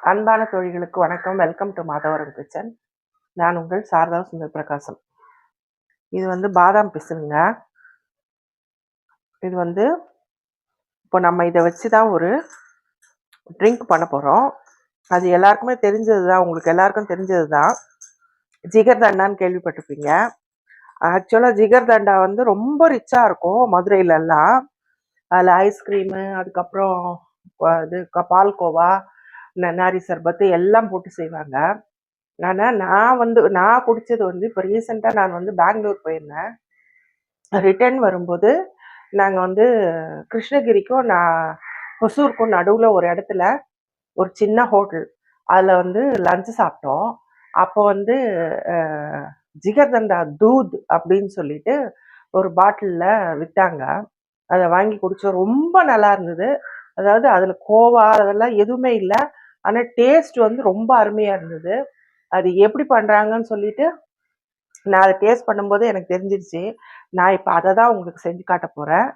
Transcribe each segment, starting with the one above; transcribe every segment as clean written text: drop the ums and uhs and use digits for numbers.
அன்பான தோழிகளுக்கு வணக்கம். Welcome to Madhavaram kitchen. நான் உங்கள் சாரதா சுந்தர் பிரகாசம். இது வந்து பாதாம் பிசுனுங்க. இது வந்து இப்போ நம்ம இதை வச்சு தான் ஒரு ட்ரிங்க் பண்ண போகிறோம். அது எல்லாருக்குமே தெரிஞ்சது தான், உங்களுக்கு எல்லாருக்கும் தெரிஞ்சது தான். ஜிகர்தண்டான்னு கேள்விப்பட்டிருப்பீங்க. ஆக்சுவலாக ஜிகர்தண்டா வந்து ரொம்ப ரிச்சாக இருக்கும் மதுரையிலெல்லாம். அதில் ஐஸ்கிரீமு, அதுக்கப்புறம் இது பால்கோவா, நன்னாரி சர்பத்து எல்லாம் போட்டு செய்வாங்க. நான் குடித்தது வந்து இப்போ ரீசெண்டாக நான் வந்து பெங்களூர் போயிருந்தேன். ரிட்டர்ன் வரும்போது நாங்கள் வந்து கிருஷ்ணகிரிக்கும் ஒசூருக்கும் நடுவில் ஒரு இடத்துல ஒரு சின்ன ஹோட்டல், அதில் வந்து லஞ்சு சாப்பிட்டோம். அப்போ வந்து ஜிகர்தண்டா தூத் அப்படின்னு சொல்லிட்டு ஒரு பாட்டிலில் விற்றாங்க. அதை வாங்கி குடித்தோம். ரொம்ப நல்லா இருந்தது. அதாவது அதில் கோவா அதெல்லாம் எதுவுமே இல்லை, ஆனால் டேஸ்ட் வந்து ரொம்ப அருமையாக இருந்தது. அது எப்படி பண்ணுறாங்கன்னு சொல்லிட்டு நான் அதை டேஸ்ட் பண்ணும்போது எனக்கு தெரிஞ்சிருச்சு. நான் இப்போ அதை தான் உங்களுக்கு செஞ்சு காட்ட போகிறேன்.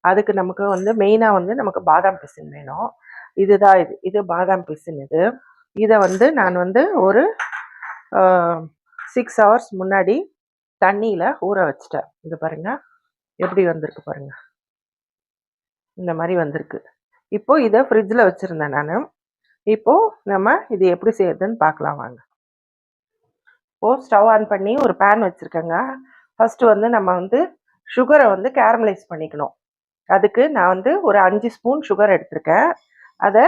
அதுக்கு நமக்கு வந்து மெயினாக வந்து நமக்கு பாதாம் பிசின் வேணும். இதுதான் இது பாதாம் பிசின். இதை வந்து நான் வந்து ஒரு 6 hours முன்னாடி தண்ணியில் ஊற வச்சிட்டேன். இது பாருங்கள் எப்படி வந்திருக்கு பாருங்கள். இந்த மாதிரி வந்திருக்கு. இப்போது இதை ஃப்ரிட்ஜில் வச்சுருந்தேன் நான். இப்போது நம்ம இது எப்படி செய்யறதுன்னு பார்க்கலாம் வாங்க. இப்போது ஸ்டவ் ஆன் பண்ணி ஒரு பேன் வச்சுருக்கேங்க. ஃபஸ்ட்டு வந்து நம்ம வந்து சுகரை வந்து கேரமலைஸ் பண்ணிக்கணும். அதுக்கு நான் வந்து ஒரு 5 ஸ்பூன் சுகர் எடுத்திருக்கேன். அதை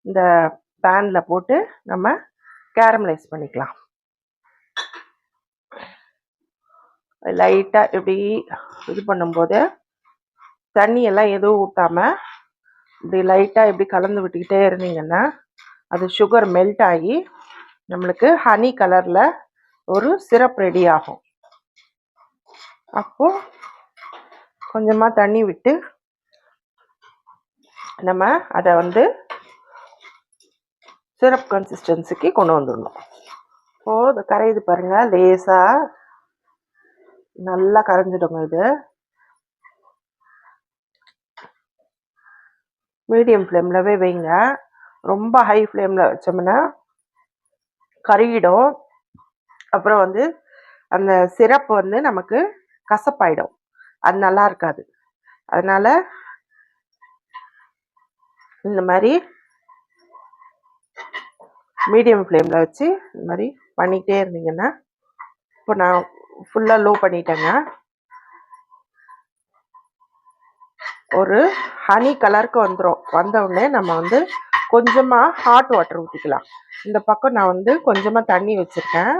இந்த பேனில் போட்டு நம்ம கேரமலைஸ் பண்ணிக்கலாம். லைட்டாக இப்படி இது பண்ணும்போது தண்ணியெல்லாம் எதுவும் ஊற்றாமல் இப்படி லைட்டாக இப்படி கலந்து விட்டுக்கிட்டே இருந்தீங்கன்னா அது சுகர் மெல்ட் ஆகி நம்மளுக்கு ஹனி கலரில் ஒரு சிரப் ரெடி ஆகும். அப்போது கொஞ்சமாக தண்ணி விட்டு நம்ம அதை வந்து சிரப் கன்சிஸ்டன்சிக்கு கொண்டு வந்துடணும். இப்போது இது கரையுது பாருங்கள், லேசாக நல்லா கரைஞ்சிடுங்க. இது மீடியம் ஃப்ளேம்லவே வைங்க. ரொம்ப ஹை ஃப்ளேமில் வச்சோம்னா கருகிடும். அப்புறம் வந்து அந்த சிரப் வந்து நமக்கு கசப்பாயிடும், அது நல்லா இருக்காது. அதனால் இந்த மாதிரி மீடியம் ஃப்ளேமில் வச்சு இந்த மாதிரி பண்ணிக்கிட்டே இருந்தீங்கன்னா, இப்போ நான் ஃபுல்லாக லோ பண்ணிட்டேங்க. ஒரு ஹனி கலருக்கு வந்துடும். வந்தவுடனே நம்ம வந்து கொஞ்சமாக ஹாட் வாட்டர் ஊற்றிக்கலாம். இந்த பக்கம் நான் வந்து கொஞ்சமாக தண்ணி வச்சுருக்கேன்.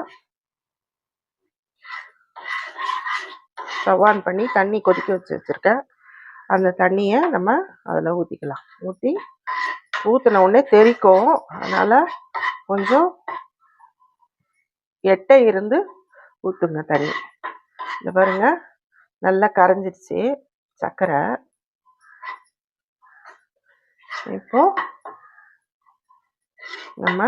ஸ்டவ் ஆன் பண்ணி தண்ணி கொதிக்க வச்சுருக்கேன். அந்த தண்ணியை நம்ம அதில் ஊற்றிக்கலாம். ஊற்றின உடனே தெறிக்கும். அதனால் கொஞ்சம் எட்டை இருந்து ஊற்றுங்க தண்ணி. இந்த பாருங்க நல்லா கரைஞ்சிருச்சு சர்க்கரை. இப்போ நம்ம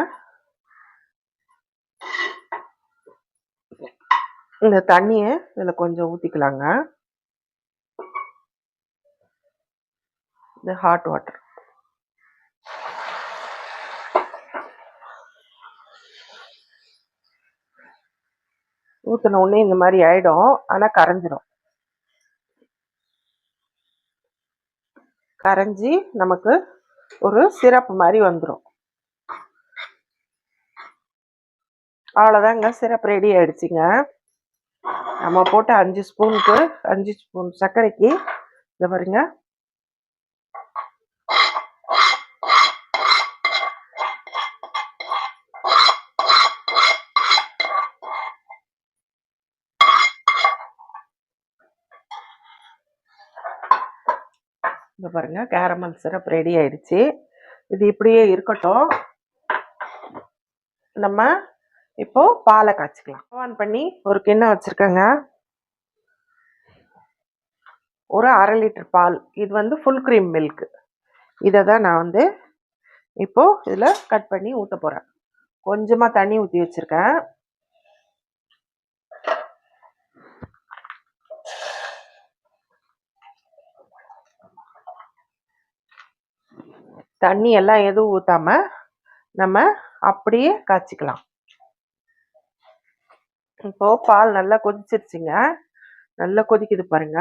இந்த தண்ணியை இதில் கொஞ்சம் ஊற்றிக்கலாங்க. இந்த ஹாட் வாட்டர் ஊற்றின உடனே இந்த மாதிரி ஆகிடும். ஆனால் கரைஞ்சிடும். கரைஞ்சி நமக்கு ஒரு சிரப்பு மாதிரி வந்துடும். அவ்வளோதாங்க, சிரப் ரெடி ஆகிடுச்சிங்க. நம்ம போட்ட 5 ஸ்பூன் சர்க்கரைக்கு இதை பாருங்க இந்த பாருங்க கேரமல் சிரப் ரெடி ஆயிடுச்சு. இது இப்படியே இருக்கட்டும். நம்ம இப்போ பாலை காய்ச்சிக்கலாம். ஆன் பண்ணி ஒரு கிண்ணம் வச்சிருக்கேங்க. ஒரு 1/2 லிட்டர் பால். இது வந்து ஃபுல் க்ரீம் மில்க். இதை தான் நான் வந்து இப்போ இதில் கட் பண்ணி ஊற்ற போகிறேன். கொஞ்சமாக தண்ணி ஊற்றி வச்சிருக்கேன். தண்ணி எல்லாம் எதுவும் ஊற்றாம நம்ம அப்படியே காய்ச்சிக்கலாம். இப்போது பால் நல்லா கொதிச்சிருச்சுங்க. நல்லா கொதிக்குது பாருங்க.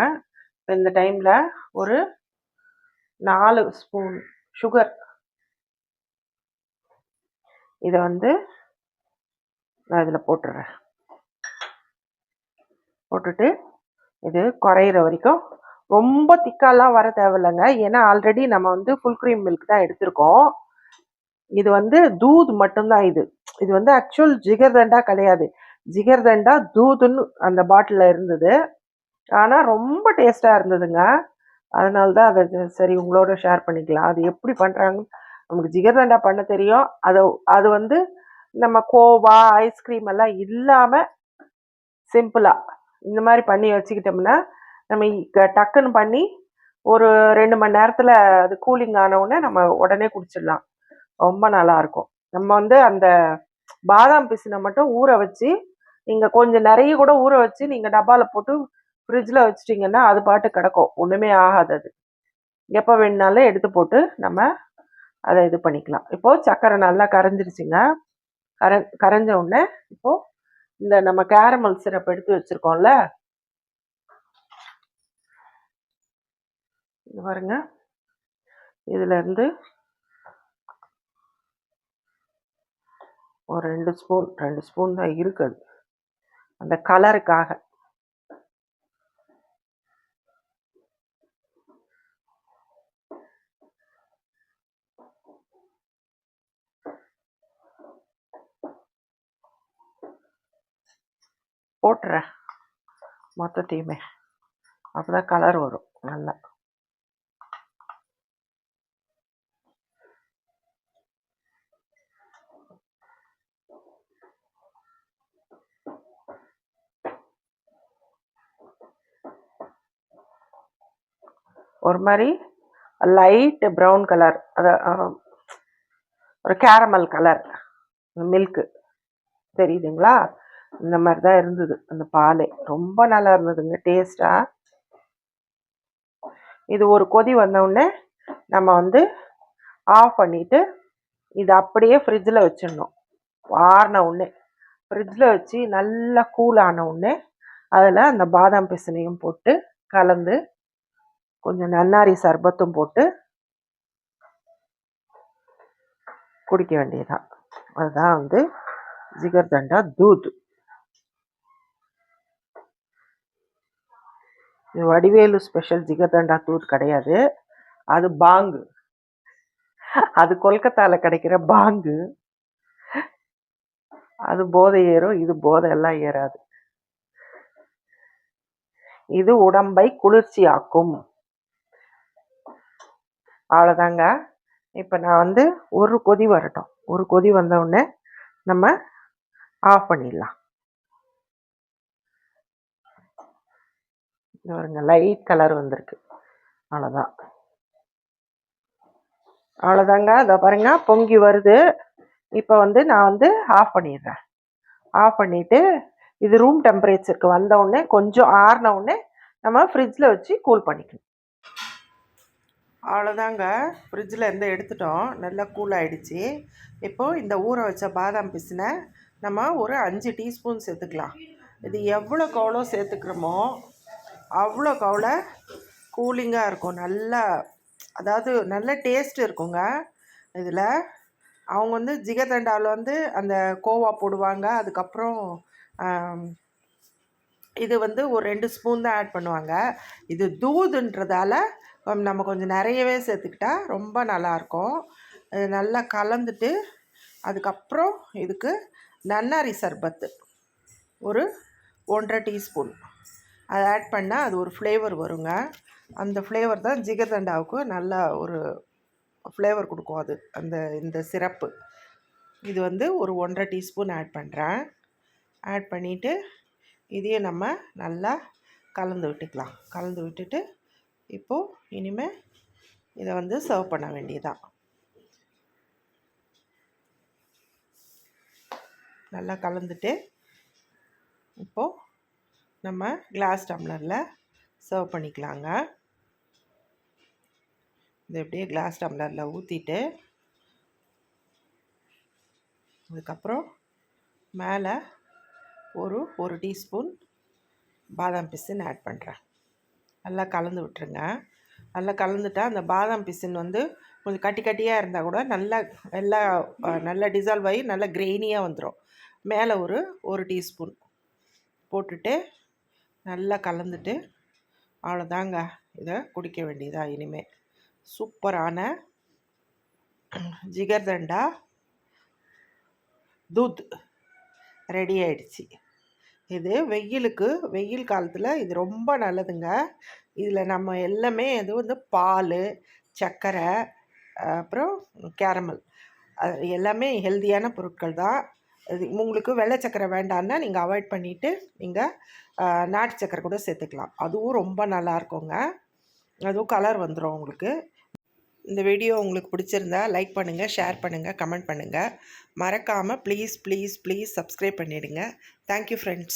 இந்த டைமில் ஒரு 4 ஸ்பூன் சுகர் இதை வந்து நான் இதில் போட்டுடுறேன். போட்டுட்டு இது குறையிற வரைக்கும், ரொம்ப திக்காலாம் வர தேவையில்லைங்க. ஏன்னா ஆல்ரெடி நம்ம வந்து ஃபுல் க்ரீம் மில்க் தான் எடுத்திருக்கோம். இது வந்து தூத் மட்டும்தான். இது வந்து ஆக்சுவல் ஜிகர்தண்டா கிடையாது. ஜிகர்தண்டா தூதுன்னு அந்த பாட்டிலில் இருந்தது. ஆனால் ரொம்ப டேஸ்ட்டாக இருந்ததுங்க. அதனால தான் அதை சரி உங்களோட ஷேர் பண்ணிக்கலாம். அது எப்படி பண்ணுறாங்க, நமக்கு ஜிகர்தண்டா பண்ண தெரியும். அது வந்து நம்ம கோவா ஐஸ்கிரீம் எல்லாம் இல்லாமல் சிம்பிளாக இந்த மாதிரி பண்ணி வச்சுக்கிட்டோம்னா நம்ம டக்குன்னு பண்ணி ஒரு 2 மணி நேரத்தில் அது கூலிங் ஆனவுடனே நம்ம உடனே குடிச்சிடலாம். ரொம்ப நல்லாயிருக்கும். நம்ம வந்து அந்த பாதாம் பிசினை மட்டும் ஊற வச்சு, நீங்கள் கொஞ்சம் நிறைய கூட ஊற வச்சு நீங்கள் டப்பாவில் போட்டு ஃப்ரிட்ஜில் வச்சிட்டிங்கன்னா அது பாட்டு கிடக்கும், ஒன்றுமே ஆகாது. அது எப்போ வேணுனாலும் எடுத்து போட்டு நம்ம அதை இது பண்ணிக்கலாம். இப்போது சர்க்கரை நல்லா கரைஞ்சிருச்சுங்க. கரைஞ்ச உடனே இப்போது இந்த நம்ம கேரமல் சிரப் எடுத்து வச்சுருக்கோம்ல, இது பாருங்க, இதுலேருந்து ஒரு 2 ஸ்பூன் தான் இருக்குது அந்த கலருக்காக. போட்டுறேன் மொத்தத்தையுமே, அப்போதான் கலர் வரும் நல்லா. ஒரு மாதிரி லைட் ப்ரௌன் கலர், ஒரு கேரமல் கலர் மில்க்கு தெரியுதுங்களா? இந்த மாதிரி தான் இருந்தது அந்த பால். ரொம்ப நல்லா இருந்ததுங்க டேஸ்ட்டாக. இது ஒரு கொதி வந்தவுடனே நம்ம வந்து ஆஃப் பண்ணிவிட்டு இது அப்படியே ஃப்ரிட்ஜில் வச்சிடணும். ஆறின உடனே ஃப்ரிட்ஜில் வச்சு நல்லா கூல் ஆன உடனே அதில் அந்த பாதாம் பிசினையும் போட்டு கலந்து கொஞ்சம் நன்னாரி சர்பத்தும் போட்டு குடிக்க வேண்டியதுதான். அதுதான் வந்து ஜிகர்தண்டா தூத். இது வடிவேலு ஸ்பெஷல் ஜிகர்தண்டா தூத் கிடையாது, அது பாங்கு. அது கொல்கத்தாவில் கிடைக்கிற பாங்கு. அது போதை ஏறும், இது போதை எல்லாம் ஏறாது. இது உடம்பை குளிர்ச்சியாக்கும். அவ்வளோதாங்க. இப்போ நான் வந்து ஒரு கொதி வரட்டும். ஒரு கொதி வந்தவுடனே நம்ம ஆஃப் பண்ணிடலாம். பாருங்க லைட் கலர் வந்திருக்கு. அவ்வளோதான், அவ்வளோதாங்க. அதை பாருங்க பொங்கி வருது. இப்போ வந்து நான் வந்து ஆஃப் பண்ணிடுறேன். ஆஃப் பண்ணிவிட்டு இது ரூம் டெம்பரேச்சருக்கு வந்தவுடனே கொஞ்சம் ஆறின உடனே நம்ம ஃப்ரிட்ஜில் வச்சு கூல் பண்ணிக்கணும். அவ்வளோதாங்க, ஃப்ரிட்ஜில் இருந்து எடுத்துட்டோம். நல்லா கூல் ஆகிடுச்சு. இப்போது இந்த ஊற வச்ச பாதாம் பிசினை நம்ம ஒரு 5 டீஸ்பூன் சேர்த்துக்கலாம். இது எவ்வளோக்கு எவ்வளோ சேர்த்துக்கிறோமோ அவ்வளோக்கு அவ்வளோ கூலிங்காக இருக்கும். நல்லா, அதாவது நல்ல டேஸ்ட் இருக்குங்க இதில். அவங்க வந்து ஜிகர்தண்டாவில் வந்து அந்த கோவா போடுவாங்க, அதுக்கப்புறம் இது வந்து ஒரு 2 ஸ்பூன் தான் ஆட் பண்ணுவாங்க. இது தூதுன்றதால நம்ம கொஞ்சம் நிறையவே சேர்த்துக்கிட்டா ரொம்ப நல்லாயிருக்கும். நல்லா கலந்துட்டு அதுக்கப்புறம் இதுக்கு நன்னாரி சர்பத்து ஒரு 1.5 டீஸ்பூன் அதை ஆட் பண்ணால் அது ஒரு ஃப்ளேவர் வருங்க. அந்த ஃப்ளேவர் தான் ஜிகர்தண்டாவுக்கு நல்லா ஒரு ஃப்ளேவர் கொடுக்கும். அது இந்த சிரப்பு. இது வந்து ஒரு 1.5 டீஸ்பூன் ஆட் பண்ணுறேன். ஆட் பண்ணிவிட்டு இதையும் நம்ம நல்லா கலந்து விட்டுக்கலாம். கலந்து விட்டுட்டு இப்போது இனிமேல் இதை வந்து சர்வ் பண்ண வேண்டியதான். நல்லா கலந்துட்டு இப்போது நம்ம கிளாஸ் டம்ளரில் சர்வ் பண்ணிக்கலாங்க. இது அப்படியே கிளாஸ் டம்ளரில் ஊற்றிட்டு அதுக்கப்புறம் மேலே ஒரு டீஸ்பூன் பாதாம் பிசின் ஆட் பண்ணுறேன். நல்லா கலந்து விட்டுருங்க. நல்லா கலந்துட்டா அந்த பாதாம் பிசின் வந்து கொஞ்சம் கட்டி கட்டியாக இருந்தால் கூட நல்லா நல்லா டிசால்வ் ஆகி நல்லா கிரெயினியாக வந்துடும். மேலே ஒரு டீஸ்பூன் போட்டுட்டு நல்லா கலந்துட்டு அவ்வளோதாங்க. இதை குடிக்க வேண்டியதா இனிமேல். சூப்பரான ஜிகர்தண்டா தூத் ரெடி ஆயிடுச்சு. இது வெயில் காலத்தில் இது ரொம்ப நல்லதுங்க. இதில் நம்ம எல்லாமே இது வந்து பால், சர்க்கரை, அப்புறம் கேரமல், அது எல்லாமே ஹெல்தியான பொருட்கள் தான். இது உங்களுக்கு வெள்ளை சர்க்கரை வேண்டான்னா நீங்கள் அவாய்ட் பண்ணிவிட்டு நீங்கள் நாட்டு சர்க்கரை கூட சேர்த்துக்கலாம். அதுவும் ரொம்ப நல்லா இருக்குங்க. அதுவும் கலர் வந்துடும் உங்களுக்கு. இந்த வீடியோ உங்களுக்கு பிடிச்சிருந்தா லைக் பண்ணுங்கள், ஷேர் பண்ணுங்கள், கமெண்ட் பண்ணுங்கள். மறக்காமல் ப்ளீஸ் சப்ஸ்கிரைப் பண்ணிவிடுங்க. Thank you friends.